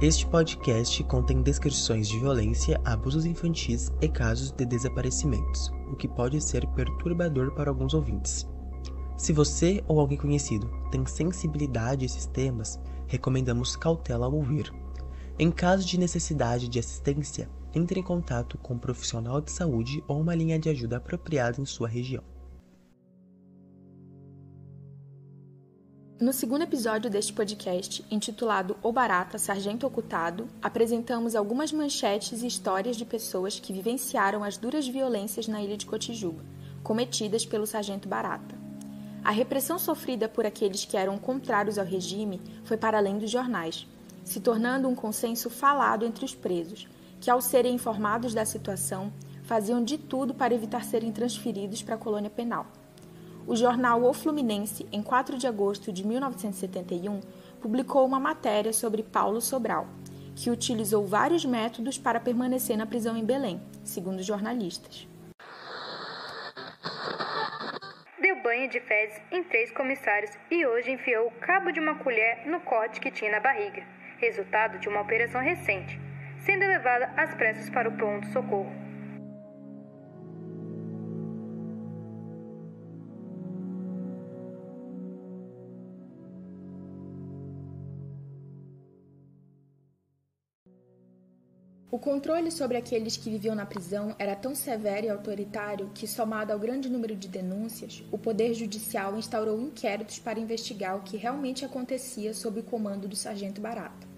Este podcast contém descrições de violência, abusos infantis e casos de desaparecimentos, o que pode ser perturbador para alguns ouvintes. Se você ou alguém conhecido tem sensibilidade a esses temas, recomendamos cautela ao ouvir. Em caso de necessidade de assistência, entre em contato com um profissional de saúde ou uma linha de ajuda apropriada em sua região. No segundo episódio deste podcast, intitulado O Barata, Sargento Ocultado, apresentamos algumas manchetes e histórias de pessoas que vivenciaram as duras violências na ilha de Cotijuba, cometidas pelo Sargento Barata. A repressão sofrida por aqueles que eram contrários ao regime foi para além dos jornais, se tornando um consenso falado entre os presos, que ao serem informados da situação, faziam de tudo para evitar serem transferidos para a colônia penal. O jornal O Fluminense, em 4 de agosto de 1971, publicou uma matéria sobre Paulo Sobral, que utilizou vários métodos para permanecer na prisão em Belém, segundo os jornalistas. Deu banho de fezes em 3 comissários e hoje enfiou o cabo de uma colher no corte que tinha na barriga, resultado de uma operação recente, sendo levada às pressas para o pronto-socorro. O controle sobre aqueles que viviam na prisão era tão severo e autoritário que, somado ao grande número de denúncias, o Poder Judicial instaurou inquéritos para investigar o que realmente acontecia sob o comando do Sargento Barata.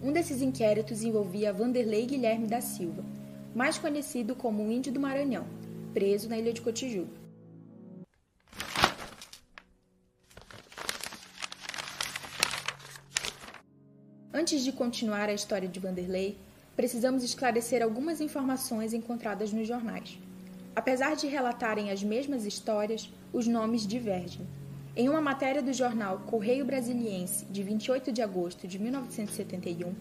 Um desses inquéritos envolvia Vanderlei Guilherme da Silva, mais conhecido como o Índio do Maranhão, preso na ilha de Cotijuba. Antes de continuar a história de Vanderlei, precisamos esclarecer algumas informações encontradas nos jornais. Apesar de relatarem as mesmas histórias, os nomes divergem. Em uma matéria do jornal Correio Brasiliense, de 28 de agosto de 1971,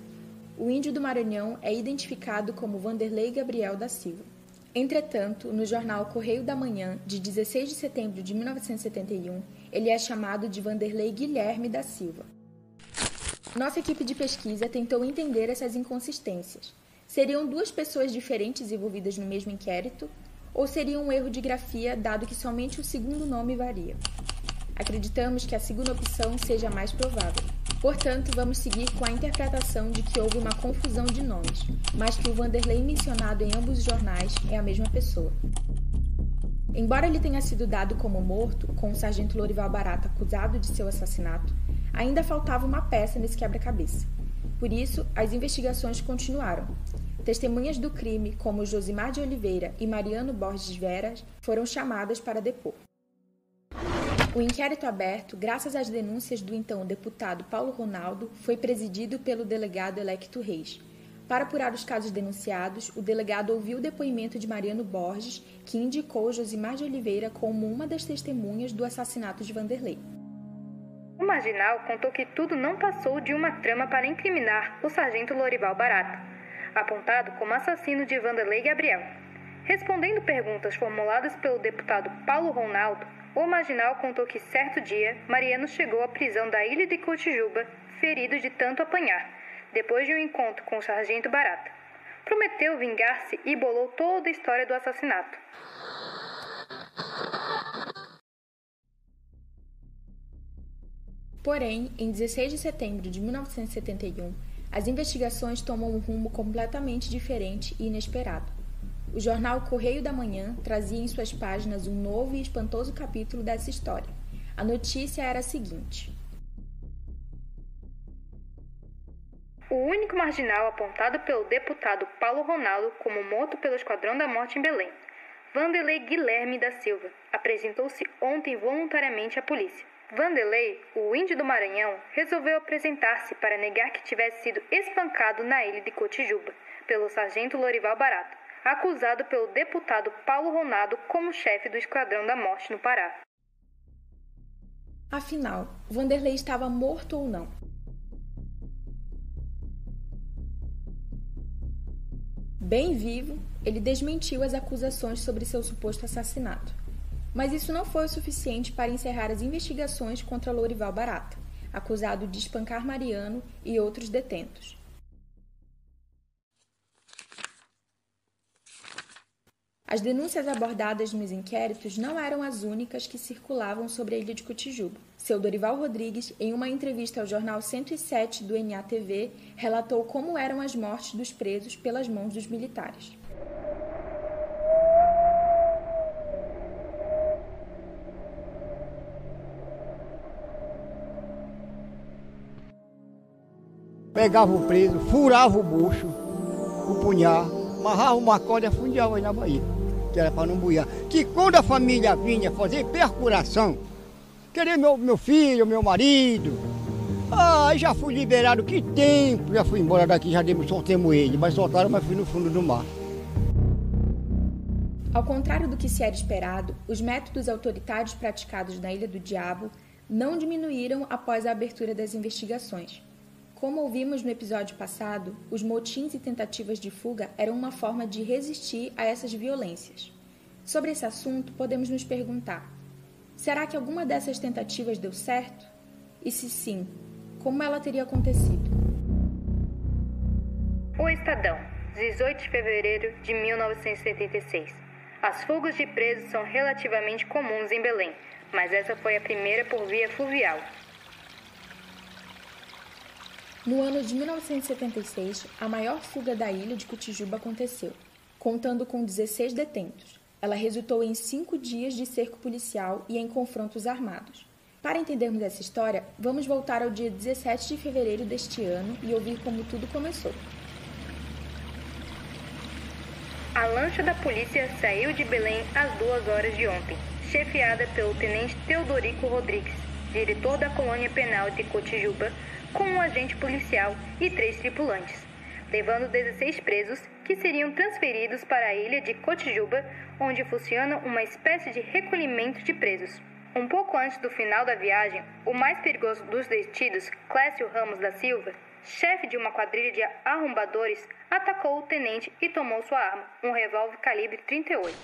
o Índio do Maranhão é identificado como Vanderlei Gabriel da Silva. Entretanto, no jornal Correio da Manhã, de 16 de setembro de 1971, ele é chamado de Vanderlei Guilherme da Silva. Nossa equipe de pesquisa tentou entender essas inconsistências. Seriam 2 pessoas diferentes envolvidas no mesmo inquérito? Ou seria um erro de grafia, dado que somente o segundo nome varia? Acreditamos que a segunda opção seja a mais provável. Portanto, vamos seguir com a interpretação de que houve uma confusão de nomes, mas que o Vanderlei mencionado em ambos os jornais é a mesma pessoa. Embora ele tenha sido dado como morto, com o sargento Lorival Barata acusado de seu assassinato, ainda faltava uma peça nesse quebra-cabeça. Por isso, as investigações continuaram. Testemunhas do crime, como Josimar de Oliveira e Mariano Borges Veras, foram chamadas para depor. O inquérito aberto, graças às denúncias do então deputado Paulo Ronaldo, foi presidido pelo delegado Electo Reis. Para apurar os casos denunciados, o delegado ouviu o depoimento de Mariano Borges, que indicou Josimar de Oliveira como uma das testemunhas do assassinato de Vanderlei. O marginal contou que tudo não passou de uma trama para incriminar o sargento Lorival Barata, apontado como assassino de Vanderlei Gabriel. Respondendo perguntas formuladas pelo deputado Paulo Ronaldo, o marginal contou que certo dia, Mariano chegou à prisão da ilha de Cotijuba, ferido de tanto apanhar, depois de um encontro com o sargento Barata. Prometeu vingar-se e bolou toda a história do assassinato. Porém, em 16 de setembro de 1971, as investigações tomam um rumo completamente diferente e inesperado. O jornal Correio da Manhã trazia em suas páginas um novo e espantoso capítulo dessa história. A notícia era a seguinte: o único marginal apontado pelo deputado Paulo Ronaldo como morto pelo Esquadrão da Morte em Belém, Vanderlei Guilherme da Silva, apresentou-se ontem voluntariamente à polícia. Vanderlei, o Índio do Maranhão, resolveu apresentar-se para negar que tivesse sido espancado na ilha de Cotijuba pelo sargento Lorival Barata, acusado pelo deputado Paulo Ronaldo como chefe do Esquadrão da Morte no Pará. Afinal, Vanderlei estava morto ou não? Bem vivo, ele desmentiu as acusações sobre seu suposto assassinato. Mas isso não foi o suficiente para encerrar as investigações contra Lorival Barata, acusado de espancar Mariano e outros detentos. As denúncias abordadas nos inquéritos não eram as únicas que circulavam sobre a ilha de Cotijuba. Seu Dorival Rodrigues, em uma entrevista ao Jornal 107 do NATV, relatou como eram as mortes dos presos pelas mãos dos militares. Pegava o preso, furava o bucho, o punhal, amarrava uma corda e afundiava aí na Bahia, que era para não boiar. Que quando a família vinha fazer perfuração, querer meu filho, meu marido, já fui liberado, que tempo, já fui embora daqui, soltemos ele, mas soltaram, mas fui no fundo do mar. Ao contrário do que se era esperado, os métodos autoritários praticados na Ilha do Diabo não diminuíram após a abertura das investigações. Como ouvimos no episódio passado, os motins e tentativas de fuga eram uma forma de resistir a essas violências. Sobre esse assunto, podemos nos perguntar: será que alguma dessas tentativas deu certo? E se sim, como ela teria acontecido? O Estadão, 18 de fevereiro de 1976. As fugas de presos são relativamente comuns em Belém, mas essa foi a primeira por via fluvial. No ano de 1976, a maior fuga da ilha de Cotijuba aconteceu, contando com 16 detentos. Ela resultou em 5 dias de cerco policial e em confrontos armados. Para entendermos essa história, vamos voltar ao dia 17 de fevereiro deste ano e ouvir como tudo começou. A lancha da polícia saiu de Belém às 2 horas de ontem, chefiada pelo tenente Teodorico Rodrigues, diretor da colônia penal de Cotijuba, com um agente policial e 3 tripulantes, levando 16 presos que seriam transferidos para a ilha de Cotijuba, onde funciona uma espécie de recolhimento de presos. Um pouco antes do final da viagem, o mais perigoso dos detidos, Clécio Ramos da Silva, chefe de uma quadrilha de arrombadores, atacou o tenente e tomou sua arma, um revólver calibre 38.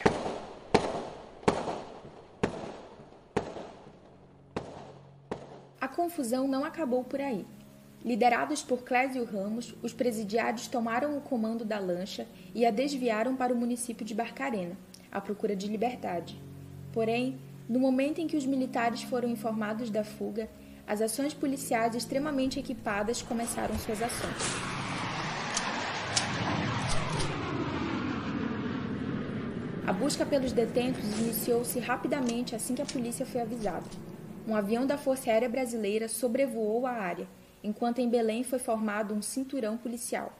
A confusão não acabou por aí. Liderados por Clésio Ramos, os presidiários tomaram o comando da lancha e a desviaram para o município de Barcarena, à procura de liberdade. Porém, no momento em que os militares foram informados da fuga, as ações policiais extremamente equipadas começaram suas ações. A busca pelos detentos iniciou-se rapidamente assim que a polícia foi avisada. Um avião da Força Aérea Brasileira sobrevoou a área, enquanto em Belém foi formado um cinturão policial.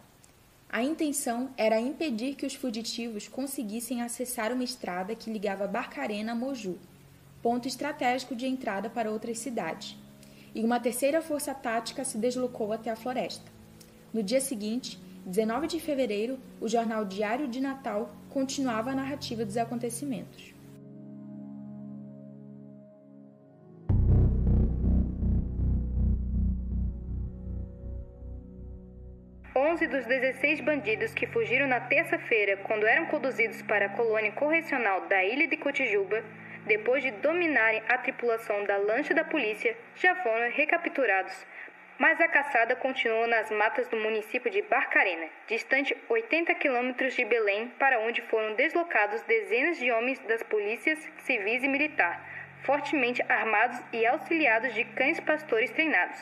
A intenção era impedir que os fugitivos conseguissem acessar uma estrada que ligava Barcarena a Moju, ponto estratégico de entrada para outras cidades. E uma terceira força tática se deslocou até a floresta. No dia seguinte, 19 de fevereiro, o jornal Diário de Natal continuava a narrativa dos acontecimentos. 11 dos 16 bandidos que fugiram na terça-feira, quando eram conduzidos para a colônia correcional da ilha de Cotijuba, depois de dominarem a tripulação da lancha da polícia, já foram recapturados. Mas a caçada continua nas matas do município de Barcarena, distante 80 quilômetros de Belém, para onde foram deslocados dezenas de homens das polícias civis e militar, fortemente armados e auxiliados de cães pastores treinados.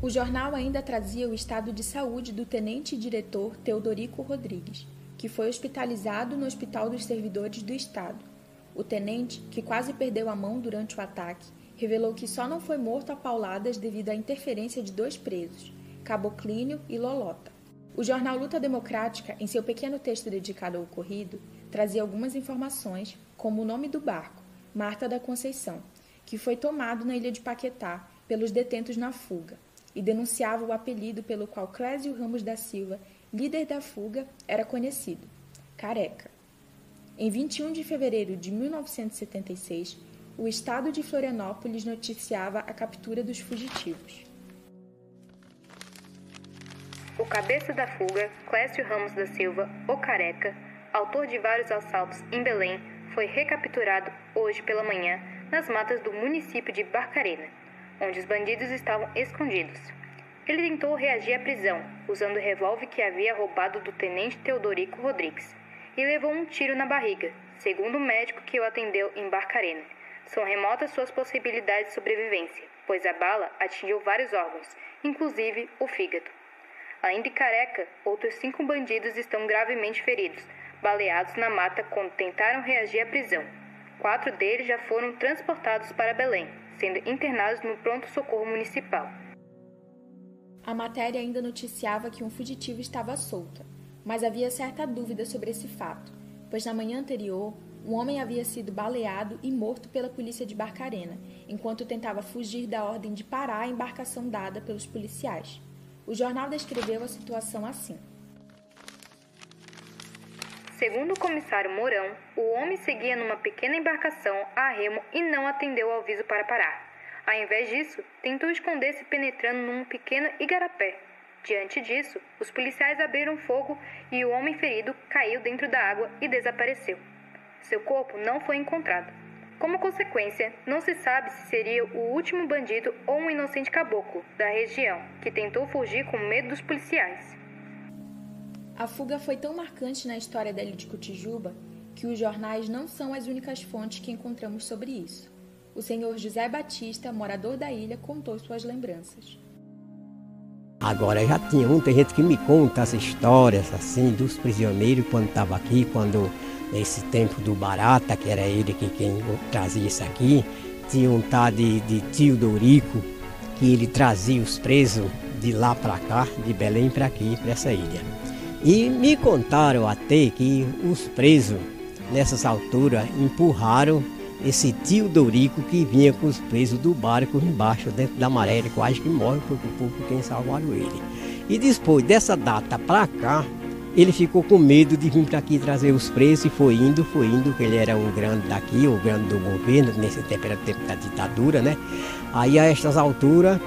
O jornal ainda trazia o estado de saúde do tenente-diretor Teodorico Rodrigues, que foi hospitalizado no Hospital dos Servidores do Estado. O tenente, que quase perdeu a mão durante o ataque, revelou que só não foi morto a pauladas devido à interferência de 2 presos, Caboclínio e Lolota. O jornal Luta Democrática, em seu pequeno texto dedicado ao ocorrido, trazia algumas informações, como o nome do barco, Marta da Conceição, que foi tomado na ilha de Paquetá pelos detentos na fuga, e denunciava o apelido pelo qual Clésio Ramos da Silva, líder da fuga, era conhecido, Careca. Em 21 de fevereiro de 1976, o estado de Florianópolis noticiava a captura dos fugitivos. O cabeça da fuga, Clécio Ramos da Silva, o Careca, autor de vários assaltos em Belém, foi recapturado hoje pela manhã nas matas do município de Barcarena, onde os bandidos estavam escondidos. Ele tentou reagir à prisão, usando o revólver que havia roubado do tenente Teodorico Rodrigues, e levou um tiro na barriga, segundo o médico que o atendeu em Barcarena. São remotas suas possibilidades de sobrevivência, pois a bala atingiu vários órgãos, inclusive o fígado. Além de Careca, outros 5 bandidos estão gravemente feridos, baleados na mata quando tentaram reagir à prisão. 4 deles já foram transportados para Belém, sendo internados no pronto-socorro municipal. A matéria ainda noticiava que um fugitivo estava solto, mas havia certa dúvida sobre esse fato, pois na manhã anterior, um homem havia sido baleado e morto pela polícia de Barcarena, enquanto tentava fugir da ordem de parar a embarcação dada pelos policiais. O jornal descreveu a situação assim. Segundo o comissário Mourão, o homem seguia numa pequena embarcação a remo e não atendeu ao aviso para parar. Ao invés disso, tentou esconder-se penetrando num pequeno igarapé. Diante disso, os policiais abriram fogo e o homem ferido caiu dentro da água e desapareceu. Seu corpo não foi encontrado. Como consequência, não se sabe se seria o último bandido ou um inocente caboclo da região que tentou fugir com medo dos policiais. A fuga foi tão marcante na história da ilha de Cotijuba que os jornais não são as únicas fontes que encontramos sobre isso. O senhor José Batista, morador da ilha, contou suas lembranças. Agora já tinha muita gente que me conta as histórias assim dos prisioneiros quando estava aqui, quando nesse tempo do Barata, que era ele quem trazia isso aqui, tinha um tal de tio Dorico, que ele trazia os presos de lá para cá, de Belém para aqui, para essa ilha. E me contaram até que os presos, nessas alturas, empurraram esse tio Dorico que vinha com os presos do barco embaixo, dentro da maré, ele quase que morre por quem salvaram ele. E depois dessa data para cá, ele ficou com medo de vir para aqui trazer os presos e foi indo, que ele era um grande daqui, o grande do governo, nesse tempo era o tempo da ditadura, né? Aí a estas alturas,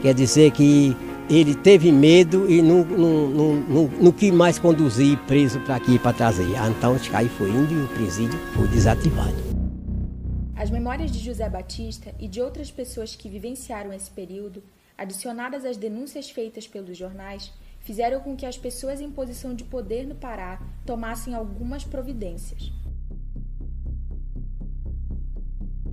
quer dizer que ele teve medo e não quis mais conduzir preso para aqui para trazer. Então aí foi indo e o presídio foi desativado. As memórias de José Batista e de outras pessoas que vivenciaram esse período, adicionadas às denúncias feitas pelos jornais, fizeram com que as pessoas em posição de poder no Pará tomassem algumas providências.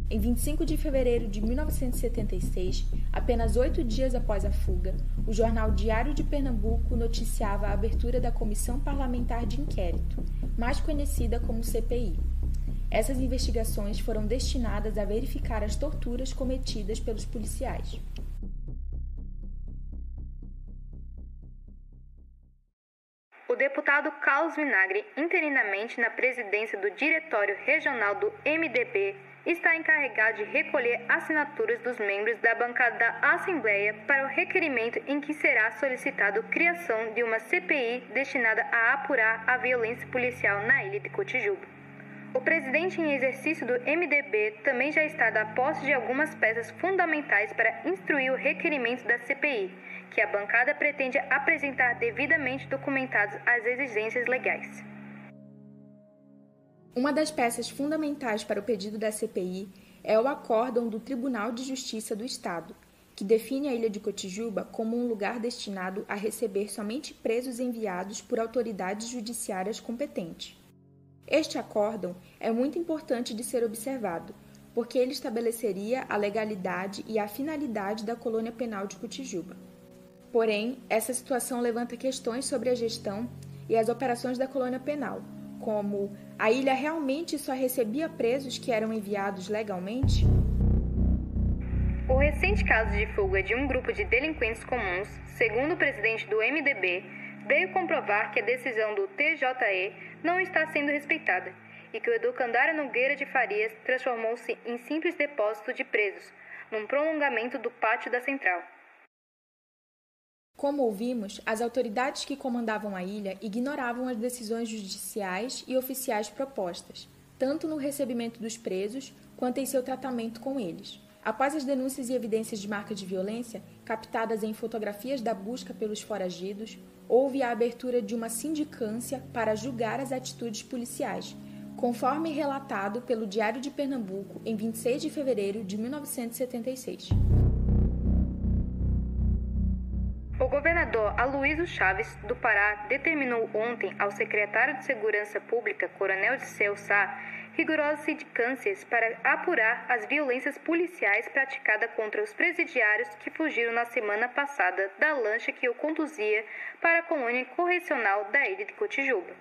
Em 25 de fevereiro de 1976, apenas 8 dias após a fuga, o jornal Diário de Pernambuco noticiava a abertura da Comissão Parlamentar de Inquérito, mais conhecida como CPI. Essas investigações foram destinadas a verificar as torturas cometidas pelos policiais. O deputado Carlos Vinagre, interinamente na presidência do Diretório Regional do MDB, está encarregado de recolher assinaturas dos membros da bancada da Assembleia para o requerimento em que será solicitado a criação de uma CPI destinada a apurar a violência policial na ilha de Cotijuba. O presidente em exercício do MDB também já está da posse de algumas peças fundamentais para instruir o requerimento da CPI, que a bancada pretende apresentar devidamente documentados as exigências legais. Uma das peças fundamentais para o pedido da CPI é o acórdão do Tribunal de Justiça do Estado, que define a ilha de Cotijuba como um lugar destinado a receber somente presos enviados por autoridades judiciárias competentes. Este acórdão é muito importante de ser observado, porque ele estabeleceria a legalidade e a finalidade da colônia penal de Cotijuba. Porém, essa situação levanta questões sobre a gestão e as operações da colônia penal, como a ilha realmente só recebia presos que eram enviados legalmente? O recente caso de fuga de um grupo de delinquentes comuns, segundo o presidente do MDB, veio comprovar que a decisão do TJE não está sendo respeitada e que o Educandário Nogueira de Farias transformou-se em simples depósito de presos, num prolongamento do pátio da central. Como ouvimos, as autoridades que comandavam a ilha ignoravam as decisões judiciais e oficiais propostas, tanto no recebimento dos presos quanto em seu tratamento com eles. Após as denúncias e evidências de marcas de violência, captadas em fotografias da busca pelos foragidos, houve a abertura de uma sindicância para julgar as atitudes policiais, conforme relatado pelo Diário de Pernambuco em 26 de fevereiro de 1976. governador Aloysio Chaves, do Pará, determinou ontem ao secretário de Segurança Pública, Coronel Diceu Sá, rigorosas sindicâncias para apurar as violências policiais praticadas contra os presidiários que fugiram na semana passada da lancha que o conduzia para a colônia correcional da ilha de Cotijuba.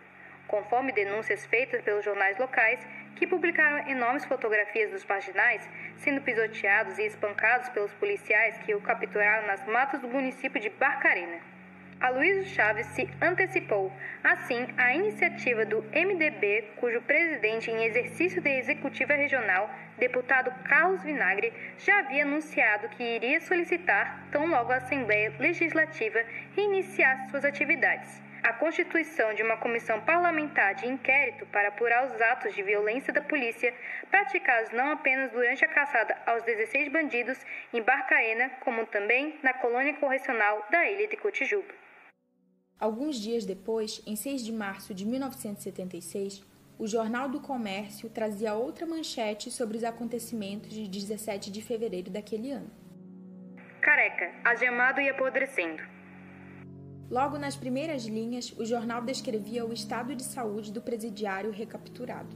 Conforme denúncias feitas pelos jornais locais, que publicaram enormes fotografias dos marginais sendo pisoteados e espancados pelos policiais que o capturaram nas matas do município de Barcarena. Aloysio Chaves se antecipou, assim, à iniciativa do MDB, cujo presidente em exercício de executiva regional, deputado Carlos Vinagre, já havia anunciado que iria solicitar, tão logo a Assembleia Legislativa reiniciasse suas atividades, a constituição de uma comissão parlamentar de inquérito para apurar os atos de violência da polícia praticados não apenas durante a caçada aos 16 bandidos em Barcarena, como também na colônia correcional da ilha de Cotijuba. Alguns dias depois, em 6 de março de 1976, o Jornal do Comércio trazia outra manchete sobre os acontecimentos de 17 de fevereiro daquele ano. Careca, algemado e apodrecendo. Logo nas primeiras linhas, o jornal descrevia o estado de saúde do presidiário recapturado.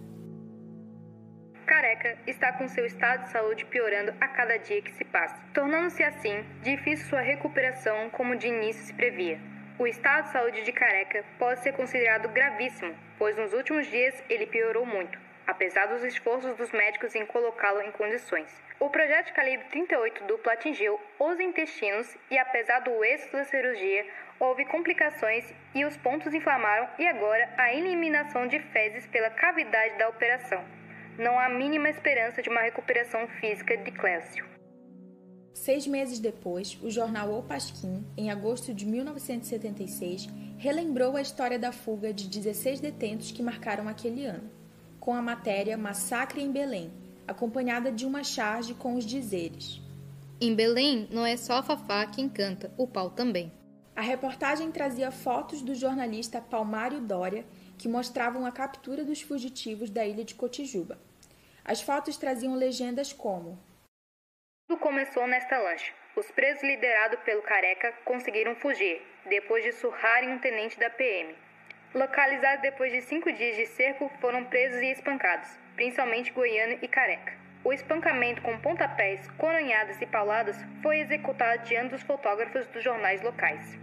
Careca está com seu estado de saúde piorando a cada dia que se passa, tornando-se assim difícil sua recuperação como de início se previa. O estado de saúde de Careca pode ser considerado gravíssimo, pois nos últimos dias ele piorou muito, apesar dos esforços dos médicos em colocá-lo em condições. O projeto de calibre 38 duplo atingiu os intestinos e, apesar do êxito da cirurgia, houve complicações e os pontos inflamaram e agora a eliminação de fezes pela cavidade da operação. Não há mínima esperança de uma recuperação física de Clécio. 6 meses depois, o jornal O Pasquim, em agosto de 1976, relembrou a história da fuga de 16 detentos que marcaram aquele ano, com a matéria Massacre em Belém, acompanhada de uma charge com os dizeres: Em Belém não é só a Fafá quem canta, o pau também. A reportagem trazia fotos do jornalista Palmário Dória, que mostravam a captura dos fugitivos da ilha de Cotijuba. As fotos traziam legendas como: Tudo começou nesta lancha. Os presos liderados pelo Careca conseguiram fugir, depois de surrarem um tenente da PM. Localizados depois de 5 dias de cerco, foram presos e espancados, principalmente Goiano e Careca. O espancamento com pontapés, coronhadas e pauladas foi executado diante dos fotógrafos dos jornais locais.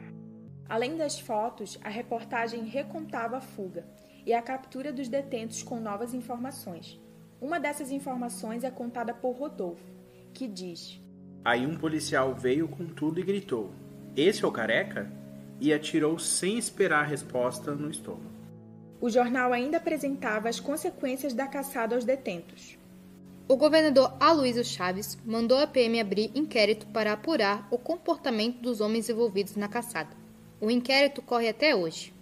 Além das fotos, a reportagem recontava a fuga e a captura dos detentos com novas informações. Uma dessas informações é contada por Rodolfo, que diz: Aí um policial veio com tudo e gritou: Esse é o Careca? E atirou sem esperar a resposta no estômago. O jornal ainda apresentava as consequências da caçada aos detentos. O governador Aloysio Chaves mandou a PM abrir inquérito para apurar o comportamento dos homens envolvidos na caçada. O inquérito corre até hoje.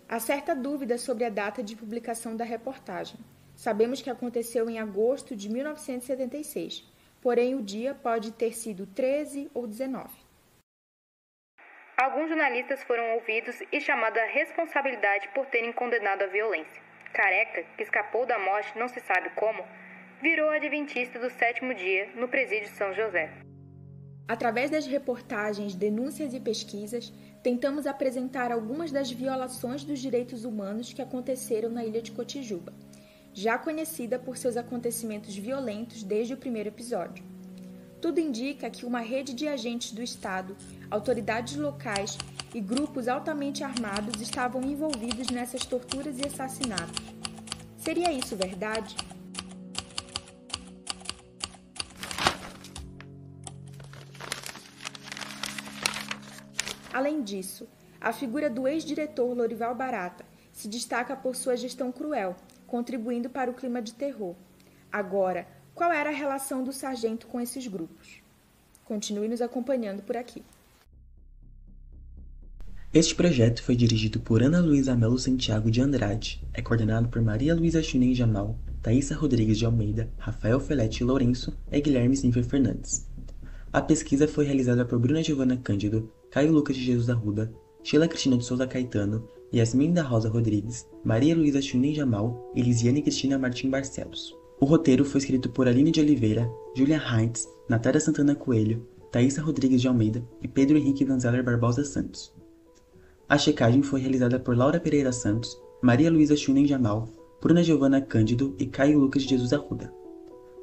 Há certa dúvida sobre a data de publicação da reportagem. Sabemos que aconteceu em agosto de 1976, porém o dia pode ter sido 13 ou 19. Alguns jornalistas foram ouvidos e chamados à responsabilidade por terem condenado a violência. Careca, que escapou da morte não se sabe como, virou adventista do 7º dia no presídio São José. Através das reportagens, denúncias e pesquisas, tentamos apresentar algumas das violações dos direitos humanos que aconteceram na ilha de Cotijuba, já conhecida por seus acontecimentos violentos desde o primeiro episódio. Tudo indica que uma rede de agentes do Estado, autoridades locais e grupos altamente armados estavam envolvidos nessas torturas e assassinatos. Seria isso verdade? Além disso, a figura do ex-diretor Lorival Barata se destaca por sua gestão cruel, contribuindo para o clima de terror. Agora, qual era a relação do sargento com esses grupos? Continue nos acompanhando por aqui. Este projeto foi dirigido por Ana Luísa Melo Santiago de Andrade, é coordenado por Maria Luísa Chunen Jamal, Thaísa Rodrigues de Almeida, Rafael Felete Lourenço e Guilherme Sinfer Fernandes. A pesquisa foi realizada por Bruna Giovana Cândido, Caio Lucas de Jesus Arruda, Sheila Cristina de Souza Caetano, Yasmin da Rosa Rodrigues, Maria Luísa Chunen Jamal e Lisiane Cristina Martim Barcelos. O roteiro foi escrito por Aline de Oliveira, Julia Heinz, Natália Santana Coelho, Thaisa Rodrigues de Almeida e Pedro Henrique Vanzeller Barbosa Santos. A checagem foi realizada por Laura Pereira Santos, Maria Luísa Schunen Jamal, Bruna Giovana Cândido e Caio Lucas de Jesus Arruda.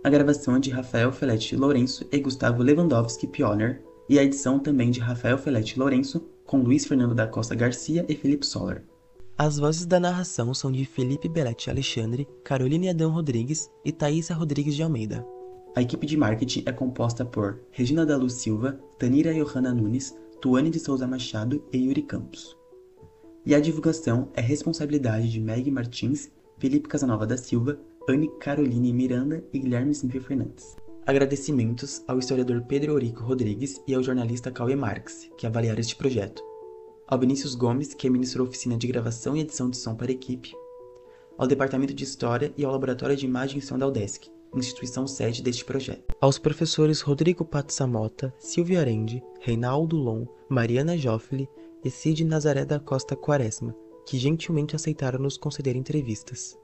A gravação é de Rafael Felete Lourenço e Gustavo Lewandowski Pioner, e a edição também de Rafael Felete Lourenço, com Luiz Fernando da Costa Garcia e Felipe Soller. As vozes da narração são de Felipe Belletti Alexandre, Caroline Adão Rodrigues e Thaisa Rodrigues de Almeida. A equipe de marketing é composta por Regina da Luz Silva, Tanira Johanna Nunes, Tuane de Souza Machado e Yuri Campos. E a divulgação é responsabilidade de Meg Martins, Felipe Casanova da Silva, Anne Caroline Miranda e Guilherme Silvio Fernandes. Agradecimentos ao historiador Pedro Eurico Rodrigues e ao jornalista Cauê Marques, que avaliaram este projeto. Ao Vinícius Gomes, que ministrou a oficina de gravação e edição de som para a equipe. Ao Departamento de História e ao Laboratório de Imagem e Som da UDESC, instituição sede deste projeto. Aos professores Rodrigo Pato Samota, Silvia Arendi, Reinaldo Lon, Mariana Joffli e Cid Nazaré da Costa Quaresma, que gentilmente aceitaram nos conceder entrevistas.